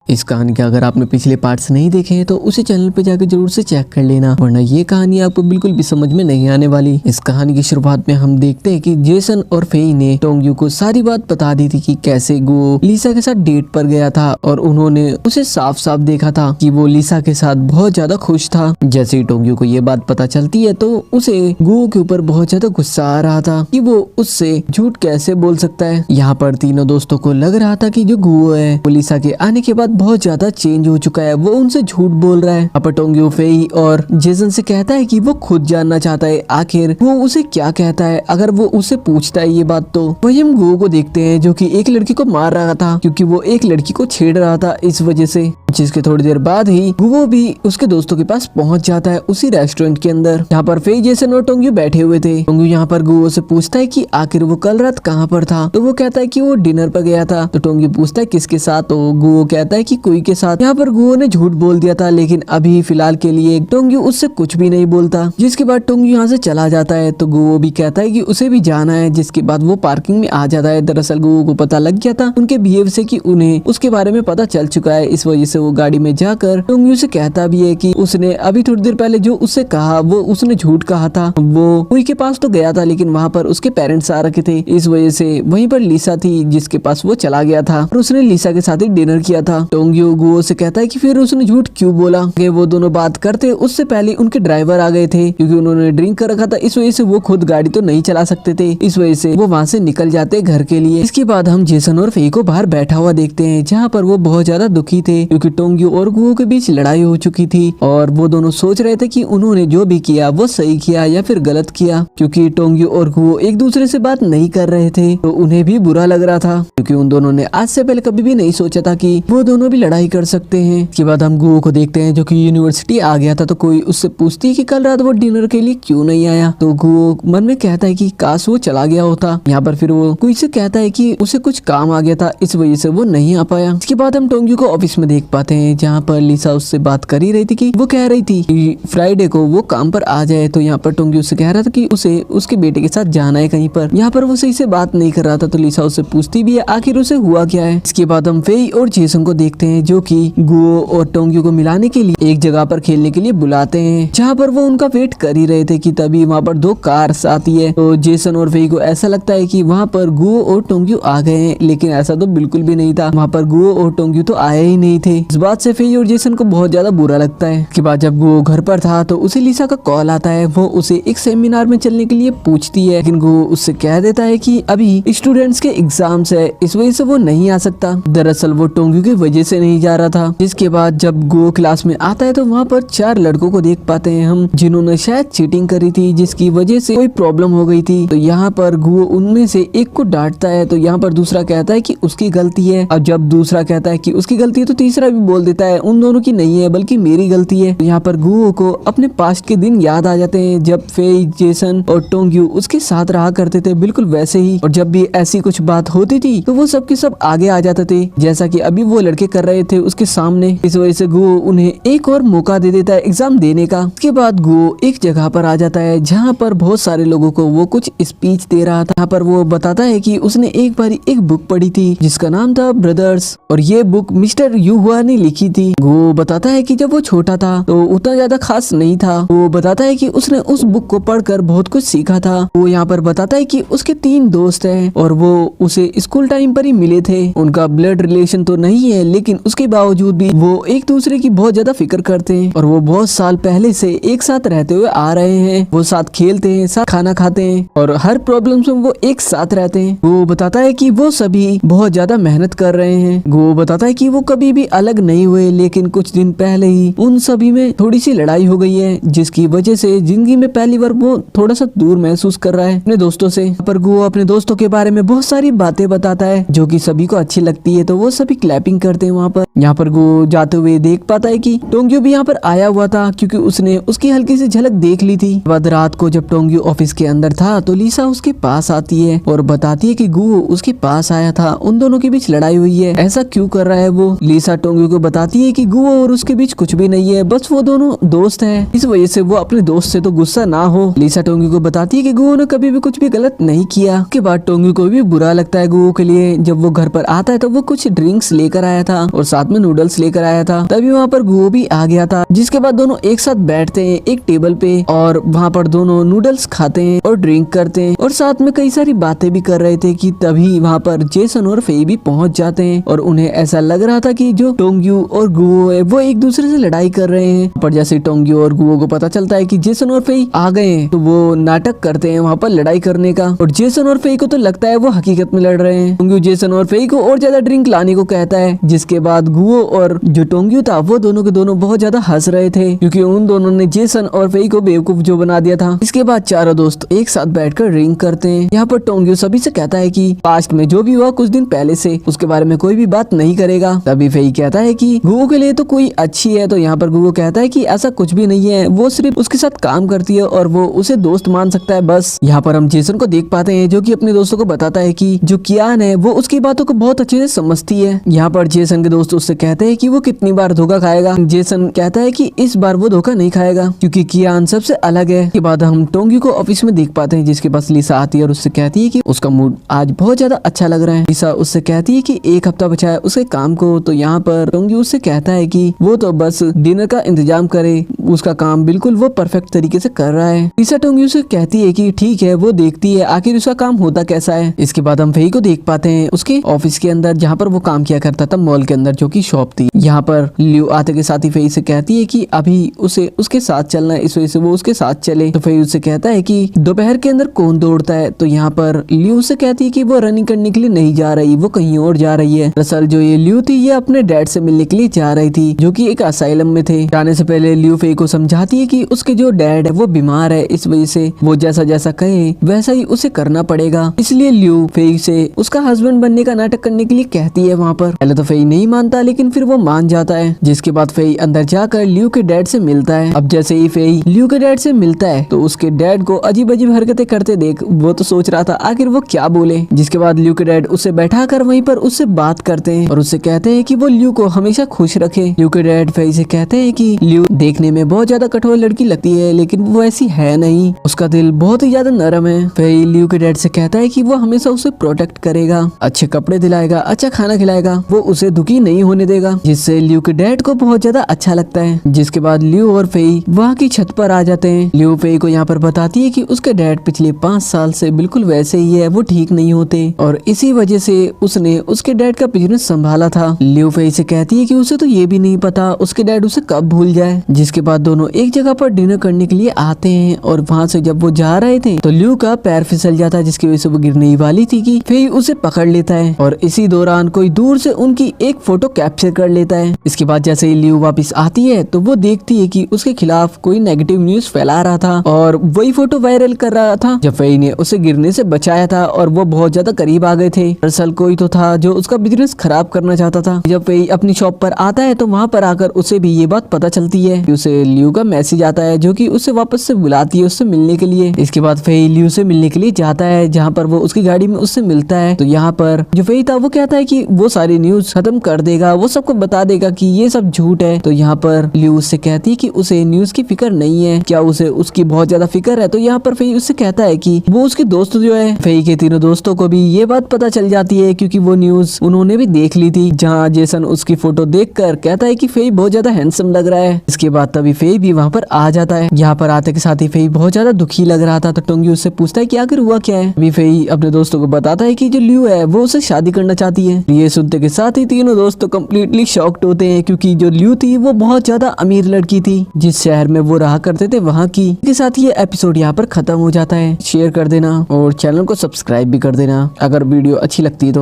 इस कहानी के अगर आपने पिछले पार्ट्स नहीं देखे हैं तो उसी चैनल पे जाकर जरूर से चेक कर लेना, वरना ये कहानी आपको बिल्कुल भी समझ में नहीं आने वाली। इस कहानी की शुरुआत में हम देखते हैं कि जेसन और फेई ने टोंग्यू को सारी बात बता दी थी कि कैसे गो लिसा के साथ डेट पर गया था और उन्होंने उसे साफ साफ देखा था कि वो लिसा के साथ बहुत ज्यादा खुश था। जैसे ही टोंग्यू को ये बात पता चलती है तो उसे गो के ऊपर बहुत ज्यादा गुस्सा आ रहा था कि वो उससे झूठ कैसे बोल सकता है। यहाँ पर तीनों दोस्तों को लग रहा था कि जो गो है वो लिसा के आने के बाद बहुत ज्यादा चेंज हो चुका है, वो उनसे झूठ बोल रहा है। अब टोंग्यू फेई और जेसन से कहता है कि वो खुद जानना चाहता है आखिर वो उसे क्या कहता है। अगर वो उसे पूछता है ये बात तो वही हम गो को देखते हैं जो कि एक लड़की को मार रहा था क्योंकि वो एक लड़की को छेड़ रहा था इस वजह से। जिसके थोड़ी देर बाद ही वो भी उसके दोस्तों के पास पहुंच जाता है उसी रेस्टोरेंट के अंदर। यहाँ पर फेई, जेसन और टोंग्यू बैठे हुए थे। टोंग्यू यहाँ पर गो से पूछता है कि आखिर वो कल रात कहाँ पर था, तो वो कहता है कि वो डिनर पर गया था। तो टोंग्यू पूछता है किसके साथ, तो गो कहता है कि कोई के साथ। यहाँ पर गो ने झूठ बोल दिया था, लेकिन अभी फिलहाल के लिए टोंग्यू उससे कुछ भी नहीं बोलता। जिसके बाद टोंग्यू यहाँ से चला जाता है तो गो भी कहता है कि उसे भी जाना है। जिसके बाद वो पार्किंग में आ जाता है। दरअसल गो को पता लग गया था उनके बिहेव से कि उन्हें उसके बारे में पता चल चुका है। इस वजह से वो गाड़ी में जाकर टोंग्यू से कहता भी है कि उसने अभी थोड़ी देर पहले जो उससे कहा वो उसने झूठ कहा था। वो कोई के पास तो गया था लेकिन वहाँ पर उसके पेरेंट्स आ रखे थे, इस वजह से वहीं पर लिसा थी जिसके पास वो चला गया था और उसने लिसा के साथ ही डिनर किया था। टोंग्यू गो से कहता है कि फिर उसने झूठ क्यों बोला। वो दोनों बात करते उससे पहले उनके ड्राइवर आ गए थे क्योंकि उन्होंने ड्रिंक कर रखा था, इस वजह से वो खुद गाड़ी तो नहीं चला सकते थे। इस वजह से वो वहाँ से निकल जाते घर के लिए। इसके बाद हम जेसन और फेई को बाहर बैठा हुआ देखते हैं जहाँ पर वो बहुत ज्यादा दुखी थे क्योंकि टोंग्यू और गो के बीच लड़ाई हो चुकी थी और वो दोनों सोच रहे थे कि उन्होंने जो भी किया वो सही किया या फिर गलत किया। क्योंकि टोंग्यू और गो एक दूसरे से बात नहीं कर रहे थे तो उन्हें भी बुरा लग रहा था क्योंकि उन दोनों ने आज से पहले कभी भी नहीं सोचा था कि वो दोनों भी लड़ाई कर सकते हैं। इसके बाद हम गो को देखते हैं जो कि यूनिवर्सिटी आ गया था तो कोई उससे पूछती है कि कल रात वो डिनर के लिए क्यों नहीं आया। तो गो मन में कहता है कि काश वो चला गया होता। यहाँ पर फिर वो कोई से कहता है कि उसे कुछ काम आ गया था इस वजह से वो नहीं आ पाया। इसके बाद हम टोंग्यू को ऑफिस में देख पाते हैं जहाँ पर लिसा उससे बात कर ही रही थी कि वो कह रही थी कि फ्राइडे को वो काम पर आ जाए। तो यहाँ पर टोंग्यू उससे कह रहा था कि उसे उसके बेटे के साथ जाना है कहीं पर। यहाँ पर वो सही से बात नहीं कर रहा था तो लिसा उससे पूछती भी है आखिर उसे हुआ क्या है। इसके बाद हम फेई और जेसन को देखते हैं जो कि गो और टोंग्यू को मिलाने के लिए एक जगह पर खेलने के लिए बुलाते हैं जहाँ पर वो उनका वेट कर ही रहे थे कि तभी वहाँ पर दो कार्स आती है। तो जेसन और फेई को ऐसा लगता है कि वहाँ पर गो और टोंग्यू आ गए हैं, लेकिन ऐसा तो बिल्कुल भी नहीं था। वहाँ पर गो और टोंग्यू तो आए ही नहीं थे। इस बात से फेई और जेसन को बहुत ज्यादा बुरा लगता है। इसके बाद जब गो घर पर था तो उसे लिसा का कॉल आता है। वो उसे एक सेमिनार में चलने के लिए पूछती है लेकिन गो उससे कह देता है कि अभी स्टूडेंट्स के एग्जाम्स है इस वजह से वो नहीं आ सकता। दरअसल वो टोंग्यू की वजह से नहीं जा रहा था। जिसके बाद जब गो क्लास में आता है तो वहाँ पर 4 लड़कों को देख पाते हैं हम जिन्होंने शायद चीटिंग करी थी जिसकी वजह से कोई प्रॉब्लम हो गई थी। तो यहाँ पर गो उनमें से एक को डांटता है तो यहाँ पर दूसरा कहता है कि उसकी गलती है। अब जब दूसरा कहता है कि उसकी गलती है तो तीसरा भी बोल देता है उन दोनों की नहीं है बल्कि मेरी गलती है। तो यहाँ पर गो को अपने पास्ट के दिन याद आ जाते हैं जब फेई, जेसन और टोंग्यू उसके साथ रहा करते थे बिल्कुल वैसे ही। और जब भी ऐसी कुछ बात होती थी तो वो सब के सब आगे आ जाते थे जैसा कि अभी वो लड़के कर रहे थे उसके सामने। इस वजह से गो उन्हें एक और मौका दे देता है एग्जाम देने का। इसके बाद गो एक जगह पर आ जाता है जहाँ पर बहुत सारे लोगों को वो कुछ स्पीच दे रहा था। यहाँ पर वो बताता है कि उसने एक बार एक बुक पढ़ी थी जिसका नाम था ब्रदर्स और ये बुक मिस्टर यूहुआ ने लिखी थी। गो बताता है कि जब वो छोटा था तो उतना ज्यादा खास नहीं था। वो बताता है कि उसने उस बुक को पढ़कर बहुत कुछ सीखा था। वो यहाँ पर बताता है कि उसके 3 दोस्त हैं और वो उसे स्कूल टाइम पर ही मिले थे। उनका ब्लड रिलेशन तो नहीं है लेकिन उसके बावजूद भी वो एक दूसरे की बहुत ज्यादा फिक्र करते हैं और वो बहुत साल पहले से एक साथ रहते हुए आ रहे हैं। वो साथ खेलते हैं, साथ खाना खाते हैं और हर प्रॉब्लम में वो एक साथ रहते हैं। वो बताता है कि वो सभी बहुत ज्यादा मेहनत कर रहे हैं। वो बताता है कि वो कभी भी अलग नहीं हुए लेकिन कुछ दिन पहले ही उन सभी में थोड़ी सी लड़ाई हो गई है जिसकी वजह से जिंदगी में पहली बार वो थोड़ा सा दूर महसूस कर रहा है अपने दोस्तों से। पर गो अपने दोस्तों के बारे में बहुत सारी बातें बताता है जो कि सभी को अच्छी लगती है तो वो सभी क्लैपिंग करते हैं वहाँ पर। यहाँ पर गो जाते हुए देख पाता है कि टोंग्यू भी यहाँ पर आया हुआ था क्योंकि उसने उसकी हल्की सी झलक देख ली थी। बाद रात को जब टोंग्यू ऑफिस के अंदर था तो लिसा उसके पास आती है और बताती है कि गो उसके पास आया था, उन दोनों के बीच लड़ाई हुई है, ऐसा क्यों कर रहा है वो। लिसा टोंग्यू को बताती है कि गो और उसके बीच कुछ भी नहीं है, बस वो दोनों दोस्त हैं, इस वजह से वो अपने दोस्त से तो गुस्सा ना हो। लिसा टोंग्यू को बताती है कि गो ने कभी भी कुछ भी गलत नहीं किया। उसके बाद टोंग्यू को भी बुरा लगता है गो के लिए। जब वो घर पर आता है तो वो कुछ ड्रिंक्स लेकर आया था और साथ साथ में नूडल्स लेकर आया था। तभी वहाँ पर गुओ भी आ गया था, जिसके बाद दोनों एक साथ बैठते हैं एक टेबल पे और वहाँ पर दोनों नूडल्स खाते हैं और ड्रिंक करते हैं और साथ में कई सारी बातें भी कर रहे थे कि तभी वहाँ पर जेसन और फेई भी पहुंच जाते हैं और उन्हें ऐसा लग रहा था कि जो टोंग्यू और गुओ है वो एक दूसरे से लड़ाई कर रहे हैं। पर जैसे टोंग्यू और गुओ को पता चलता है कि जेसन और फेई आ गए हैं तो वो नाटक करते हैं वहाँ पर लड़ाई करने का और जेसन और फेई को तो लगता है वो हकीकत में लड़ रहे हैं। टोंग्यू जेसन और फेई को और ज्यादा ड्रिंक लाने को कहता है, जिसके बाद गुओ और जो टोंग्यू था वो दोनों के दोनों बहुत ज्यादा हंस रहे थे क्योंकि उन दोनों ने जेसन और फेई को बेवकूफ जो बना दिया था। इसके बाद चारों दोस्त एक साथ बैठकर ड्रिंक करते हैं। यहाँ पर टोंग्यू सभी से कहता है कि पास्ट में जो भी हुआ कुछ दिन पहले से उसके बारे में कोई भी बात नहीं करेगा। तभी फेई कहता है कि गुओ के लिए तो कोई अच्छी है, तो यहाँ पर गुओ कहता है कि ऐसा कुछ भी नहीं है, वो सिर्फ उसके साथ काम करती है और वो उसे दोस्त मान सकता है बस। यहाँ पर हम जेसन को देख पाते हैं जो कि अपने दोस्तों को बताता है कि जो कियान है वो उसकी बातों को बहुत अच्छे से समझती है। यहाँ पर जेसन के दोस्त उससे कहते हैं कि वो कितनी बार धोखा खाएगा। जेसन कहता है कि इस बार वो धोखा नहीं खाएगा क्योंकि कियान सबसे अलग है। के बाद हम टोंग्यू को ऑफिस में देख पाते हैं, जिसके पास लिसा आती है और उससे कहती है कि उसका मूड आज बहुत ज्यादा अच्छा लग रहा है। लिसा उससे कहती है कि एक हफ्ता बचा है उसके काम को, तो यहाँ पर टोंग्यू उससे कहता है कि वो तो बस डिनर का इंतजाम करे, उसका काम बिल्कुल वो परफेक्ट तरीके से कर रहा है। लिसा टोंग्यू से कहती है कि ठीक है वो देखती है आखिर उसका काम होता कैसा है। इसके बाद हम फेई को देख पाते हैं उसके ऑफिस के अंदर जहाँ पर वो काम किया करता था मॉल के अंदर, जो की शॉप थी। यहाँ पर लियो आते के साथ ही फेई से कहती है कि अभी उसे उसके साथ चलना है, इस वजह से वो उसके साथ चले। तो फेई उससे कहता है कि दोपहर के अंदर कौन दौड़ता है। तो यहाँ पर लियो उससे कहती है कि वो रनिंग करने के लिए नहीं जा रही, वो कहीं और जा रही है। दरअसल जो ये लियो थी ये अपने डैड से मिलने के लिए जा रही थी जो कि एक असाइलम में थे। जाने से पहले लियो फेई को समझाती है कि उसके जो डैड है वो बीमार है, इस वजह से वो जैसा जैसा कहे वैसा ही उसे करना पड़ेगा। इसलिए लियो फेई से उसका हस्बैंड बनने का नाटक करने के लिए कहती है। वहाँ पर पहले तो फेई नहीं मानता लेकिन फिर वो मान जाता है, जिसके बाद फेई अंदर जाकर लियो के डैड से मिलता है। अब जैसे ही फेई लियो के डैड से मिलता है तो उसके डैड को अजीब अजीब हरकतें करते देख वो तो सोच रहा था आखिर वो क्या बोले। जिसके बाद लियो के डैड उसे बैठाकर वहीं पर उससे बात करते हैं और उससे कहते हैं कि वो लियो को हमेशा खुश रखे। लियो के डैड फेई से कहते हैं कि लियो देखने में बहुत ज्यादा कठोर लड़की लगती है लेकिन वो ऐसी है नहीं, उसका दिल बहुत ही ज्यादा नरम है। फेई लियो के डैड से कहता है कि वो हमेशा उसे प्रोटेक्ट करेगा, अच्छे कपड़े दिलाएगा, अच्छा खाना खिलाएगा, वो उसे दुखी नहीं होने देगा, जिससे लियो के डैड को बहुत ज्यादा अच्छा लगता है। जिसके बाद लियो और फेई वहाँ की छत पर आ जाते हैं। लियो फेई को यहाँ पर बताती है कि उसके डैड पिछले 5 साल से बिल्कुल वैसे ही है, वो ठीक नहीं होते और इसी वजह से उसने उसके डैड का बिजनेस संभाला था। लियो फेई से कहती है कि उसे तो ये भी नहीं पता उसके डैड उसे कब भूल जाए। जिसके बाद दोनों एक जगह पर डिनर करने के लिए आते हैं और वहाँ से जब वो जा रहे थे तो लियो का पैर फिसल जाता है, जिसकी वजह से वो गिरने ही वाली थी कि फेई उसे पकड़ लेता है और इसी दौरान कोई दूर से उनकी एक फोटो कैप्चर कर लेता है। इसके बाद जैसे ही लियो वापस आती है तो वो देखती है कि उसके खिलाफ कोई नेगेटिव न्यूज फैला रहा था और वही फोटो वायरल कर रहा था जब फेई ने उसे गिरने से बचाया था और वो बहुत ज्यादा करीब आ गए थे। दरअसल कोई तो था जो उसका बिजनेस खराब करना चाहता था। जब फेई अपनी शॉप पर आता है तो वहाँ पर आकर उसे भी ये बात पता चलती है। उसे लियो का मैसेज आता है जो कि उसे वापस से बुलाती है उससे मिलने के लिए। इसके बाद फेई लियो से मिलने के लिए जाता है जहाँ पर वो उसकी गाड़ी में उससे मिलता है। तो यहाँ पर जो फेई था वो कहता है कि वो सारी न्यूज खत्म कर देगा, वो सबको बता देगा कि ये सब झूठ है। तो यहाँ पर लियो उससे कहती है कि उसे न्यूज की फिक्र नहीं है, क्या उसे उसकी बहुत ज्यादा फिक्र है। तो यहाँ पर फेई उससे कहता है कि वो उसके दोस्त जो है, फेई के तीनों दोस्तों को भी ये बात पता चल जाती है क्योंकि वो न्यूज उन्होंने भी देख ली थी जहाँ जेसन उसकी फोटो देखकर कहता है कि फेई बहुत ज्यादा हैंडसम लग रहा है। इसके बाद तभी फेई भी वहाँ पर आ जाता है। यहाँ पर आते के साथ ही फेई बहुत ज्यादा दुखी लग रहा था। तो टोंग्यू उससे पूछता है कि आखिर हुआ क्या है। अभी फेई अपने दोस्तों को बताता है कि जो लियो है वो उसे शादी करना चाहती है। ये सुनते के साथ ही तीनों दोस्त तो कम्प्लीटली शॉक्ड होते हैं क्योंकि जो लियो थी वो बहुत ज्यादा अमीर लड़की थी जिस शहर में वो रहा करते थे वहाँ की। के साथ ये एपिसोड यहाँ पर खत्म हो जाता है। शेयर कर देना और चैनल को सब्सक्राइब भी कर देना अगर वीडियो अच्छी लगती है तो।